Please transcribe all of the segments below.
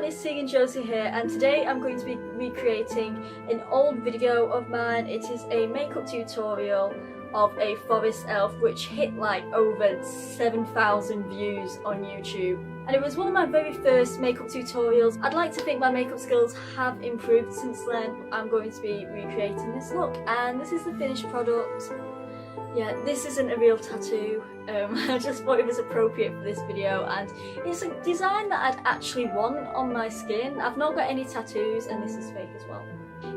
it's Tegan Josie here, and today I'm going to be recreating an old video of mine. It is a makeup tutorial of a forest elf which hit like over 7,000 views on YouTube. And it was one of my very first makeup tutorials. I'd like to think my makeup skills have improved since then. I'm going to be recreating this look, and this is the finished product. Yeah, this isn't a real tattoo. I just thought it was appropriate for this video, and it's a design that I'd actually want on my skin. I've not got any tattoos, and this is fake as well.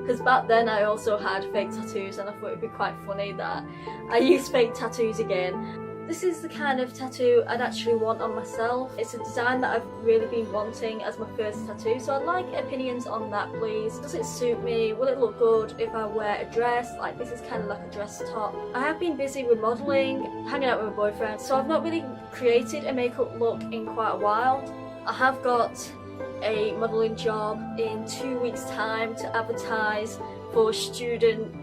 Because back then I also had fake tattoos, and I thought it'd be quite funny that I use fake tattoos again. This is the kind of tattoo I'd actually want on myself. It's a design that I've really been wanting as my first tattoo, so I'd like opinions on that, please. Does it suit me? Will it look good if I wear a dress? Like, this is kind of like a dress top. I have been busy with modelling, hanging out with my boyfriend, so I've not really created a makeup look in quite a while. I have got a modelling job in 2 weeks' time to advertise for student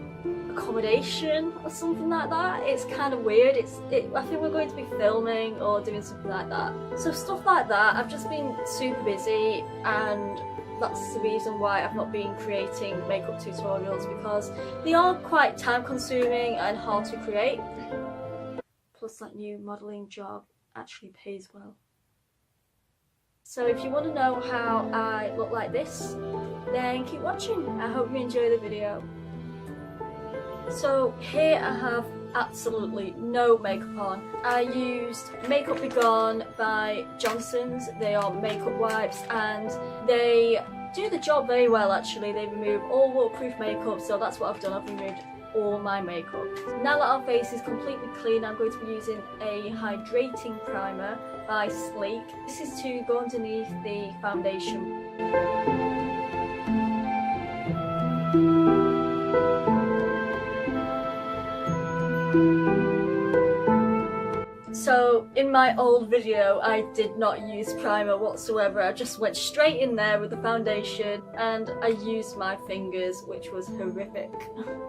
accommodation or something like that. It's kind of weird. I think we're going to be filming or doing something like that. So stuff like that. I've just been super busy, and that's the reason why I've not been creating makeup tutorials, because they are quite time consuming and hard to create. Plus that new modelling job actually pays well. So if you want to know how I look like this, then keep watching. I hope you enjoy the video. So here I have absolutely no makeup on. I used Makeup Be Gone by Johnson's. They are makeup wipes, and they do the job very well actually. They remove all waterproof makeup, so that's what I've done. I've removed all my makeup. Now that our face is completely clean, I'm going to be using a hydrating primer by Sleek. This is to go underneath the foundation. So in my old video I did not use primer whatsoever. I just went straight in there with the foundation, and I used my fingers, which was horrific.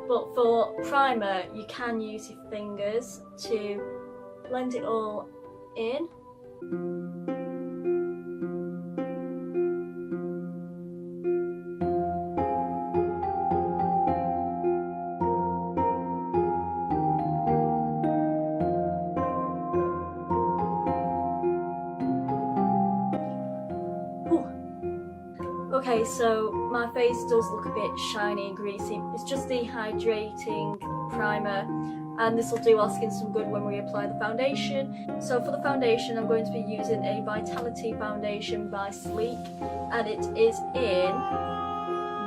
But for primer you can use your fingers to blend it all in. Okay, so my face does look a bit shiny and greasy. It's just the hydrating primer, and this will do our skin some good when we apply the foundation. So for the foundation I'm going to be using a Vitality foundation by Sleek, and it is in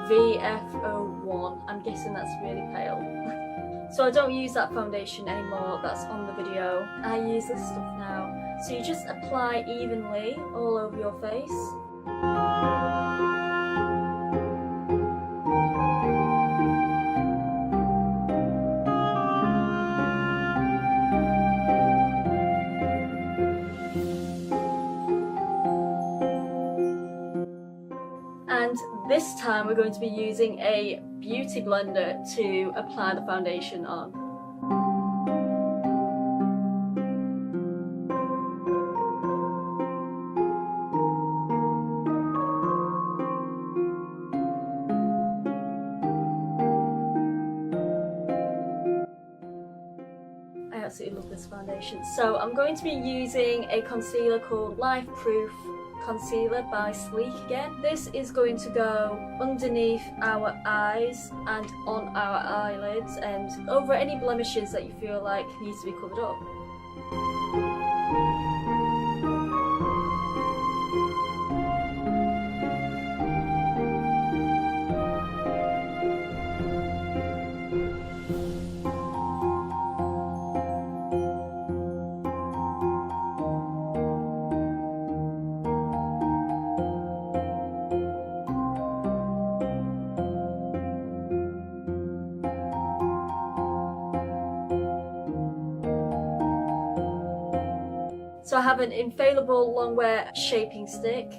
VF01. I'm guessing that's really pale. So I don't use that foundation anymore, that's on the video. I use this stuff now. So you just apply evenly all over your face. And this time we're going to be using a beauty blender to apply the foundation on. I absolutely love this foundation. So I'm going to be using a concealer called Life Proof Concealer by Sleek again. This is going to go underneath our eyes and on our eyelids and over any blemishes that you feel like needs to be covered up. So I have an infallible longwear shaping stick,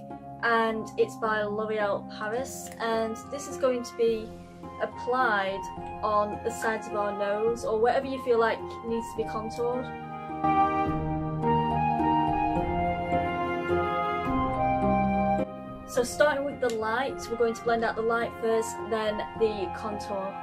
and it's by L'Oreal Paris, and this is going to be applied on the sides of our nose or wherever you feel like needs to be contoured. So starting with the light, we're going to blend out the light first, then the contour.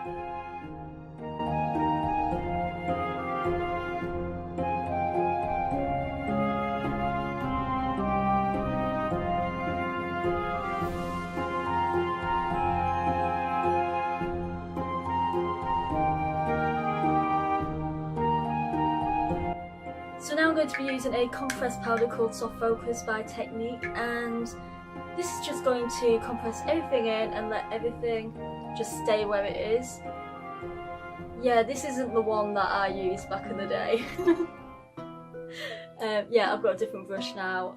So now I'm going to be using a compressed powder called Soft Focus by Technique, and this is just going to compress everything in and let everything just stay where it is. Yeah, this isn't the one that I used back in the day. Yeah, I've got a different brush now.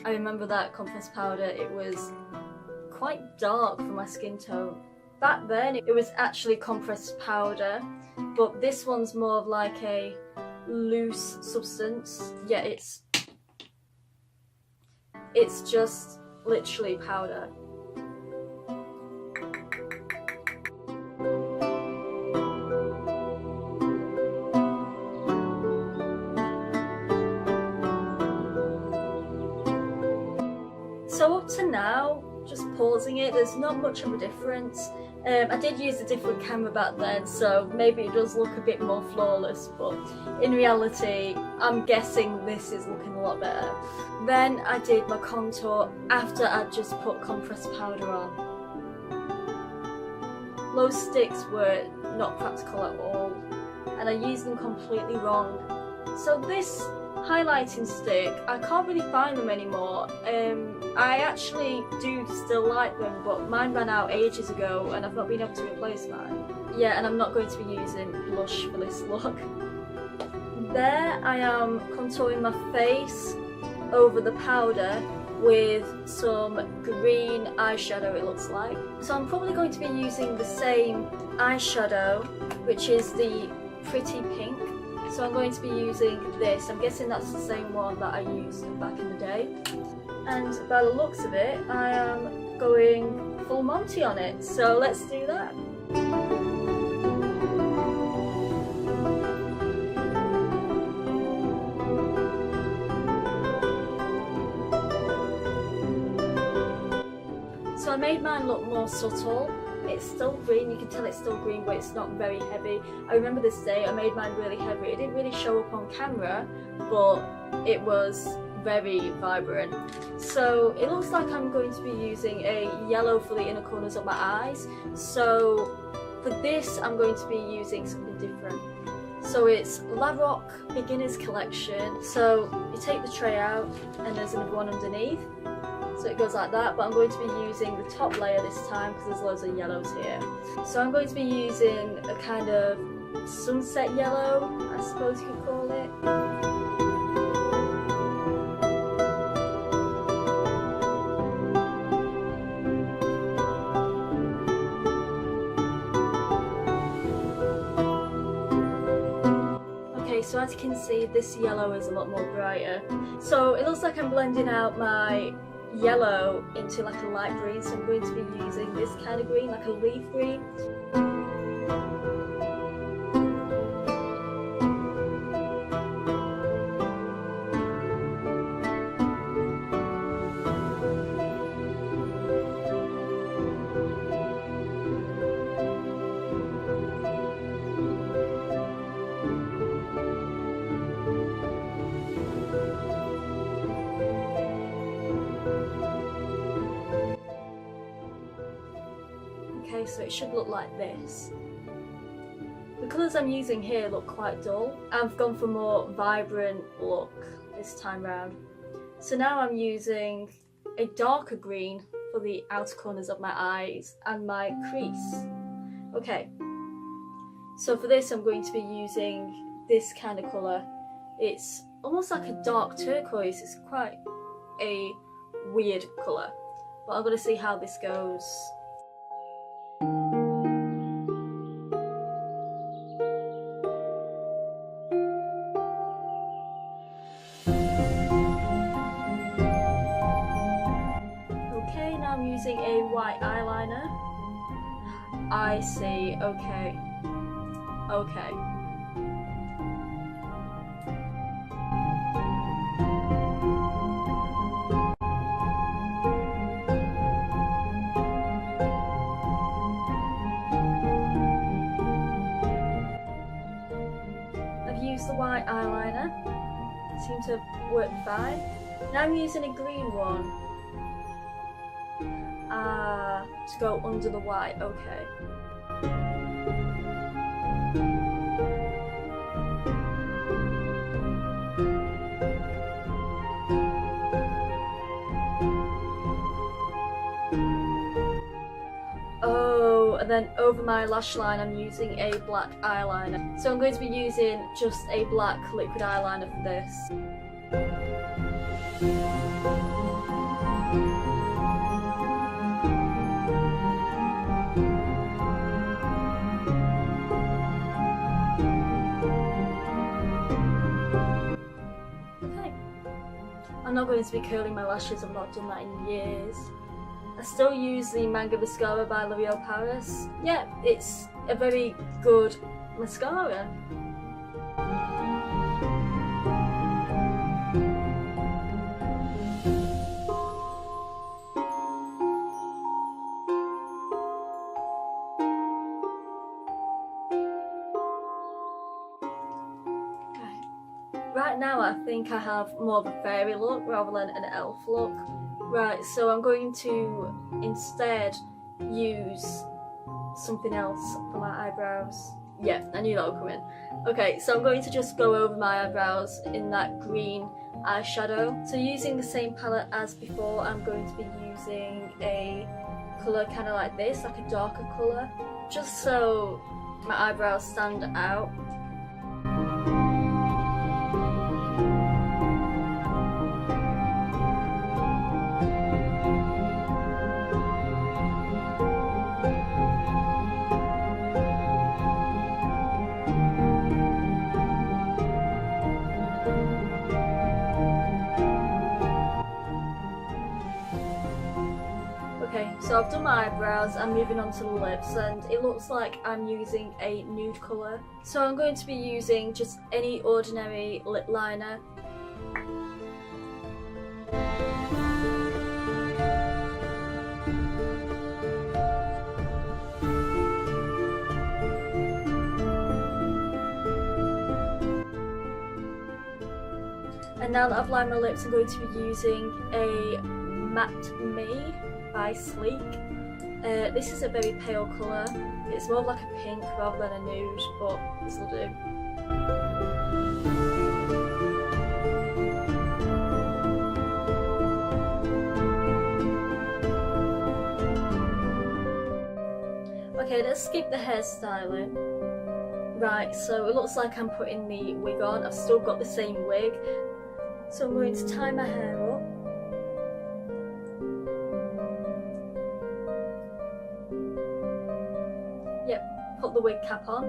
I remember that compressed powder, it was quite dark for my skin tone. Back then it was actually compressed powder, but this one's more of like a loose substance. Yeah, it's just literally powder. So up to now, just pausing it, there's not much of a difference. I did use a different camera back then, so maybe it does look a bit more flawless, but in reality, I'm guessing this is looking a lot better. Then I did my contour after I'd just put compressed powder on. Those sticks were not practical at all, and I used them completely wrong. So this highlighting stick, I can't really find them anymore. I actually do still like them, but mine ran out ages ago and I've not been able to replace mine. Yeah, and I'm not going to be using blush for this look. There I am contouring my face over the powder with some green eyeshadow, it looks like. So I'm probably going to be using the same eyeshadow, which is the Pretty Pink. So I'm going to be using this. I'm guessing that's the same one that I used back in the day. And by the looks of it, I am going full Monty on it. So let's do that. So I made mine look more subtle. It's still green, you can tell it's still green, but it's not very heavy. I remember this day I made mine really heavy. It didn't really show up on camera, but it was very vibrant. So it looks like I'm going to be using a yellow for the inner corners of my eyes. So for this I'm going to be using something different. So it's La Rock Beginners Collection. So you take the tray out and there's another one underneath. So it goes like that, but I'm going to be using the top layer this time because there's loads of yellows here. So I'm going to be using a kind of sunset yellow, I suppose you could call it. Okay, so as you can see, this yellow is a lot more brighter. So it looks like I'm blending out my yellow into like a light green, so I'm going to be using this kind of green, like a leaf green. Okay, so it should look like this. The colours I'm using here look quite dull. I've gone for a more vibrant look this time round. So now I'm using a darker green for the outer corners of my eyes and my crease. Okay, so for this I'm going to be using this kind of colour. It's almost like a dark turquoise. It's quite a weird colour, but I'm going to see how this goes. Okay, now I'm using a white eyeliner. I see, okay. Okay. seem to work fine. Now I'm using a green one. To go under the white, okay. Oh, and then over my lash line I'm using a black eyeliner. So I'm going to be using just a black liquid eyeliner for this. I'm not going to be curling my lashes, I've not done that in years. I still use the Manga Mascara by L'Oreal Paris. Yeah, it's a very good mascara. Right now I think I have more of a fairy look rather than an elf look. Right, so I'm going to instead use something else for my eyebrows. Yeah, I knew that would come in. Okay, so I'm going to just go over my eyebrows in that green eyeshadow. So using the same palette as before, I'm going to be using a colour kind of like this, like a darker colour, just so my eyebrows stand out. Okay, so I've done my eyebrows, I'm moving on to the lips, and it looks like I'm using a nude colour. So I'm going to be using just any ordinary lip liner. And now that I've lined my lips, I'm going to be using a Matte Me by Sleek. This is a very pale colour. It's more of like a pink rather than a nude, but this will do. Okay, let's skip the hairstyling. Right, so it looks like I'm putting the wig on. I've still got the same wig. So I'm going to tie my hair up. Yep, put the wig cap on.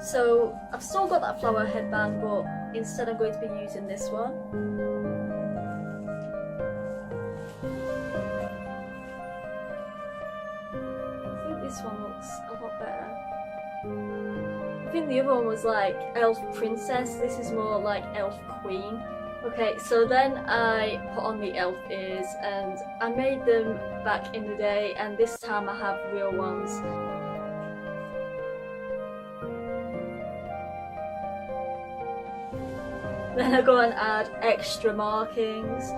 So I've still got that flower headband, but instead I'm going to be using this one. I think this one looks a lot better. I think the other one was like Elf Princess, this is more like Elf Queen. Okay, so then I put on the elf ears, and I made them back in the day, and this time I have real ones. Then I go and add extra markings.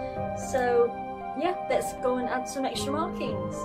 So yeah, let's go and add some extra markings.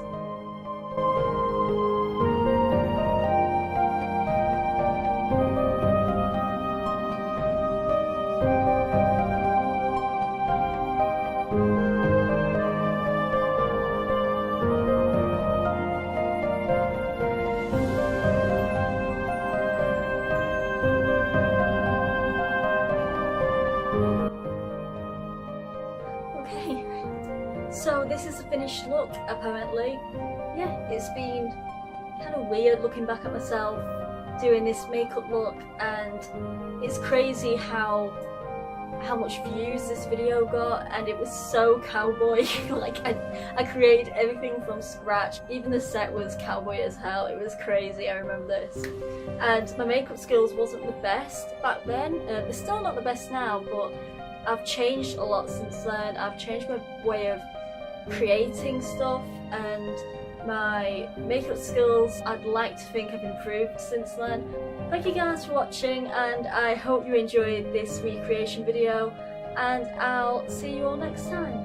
So this is the finished look, apparently. Yeah, it's been kind of weird looking back at myself doing this makeup look, and it's crazy how how much views this video got, and it was so cowboy. Like I created everything from scratch. Even the set was cowboy as hell. It was crazy, I remember this. And my makeup skills wasn't the best back then. They're still not the best now, but I've changed a lot since then. I've changed my way of creating stuff, and my makeup skills, I'd like to think, have improved since then. Thank you guys for watching, and I hope you enjoyed this recreation video, and I'll see you all next time.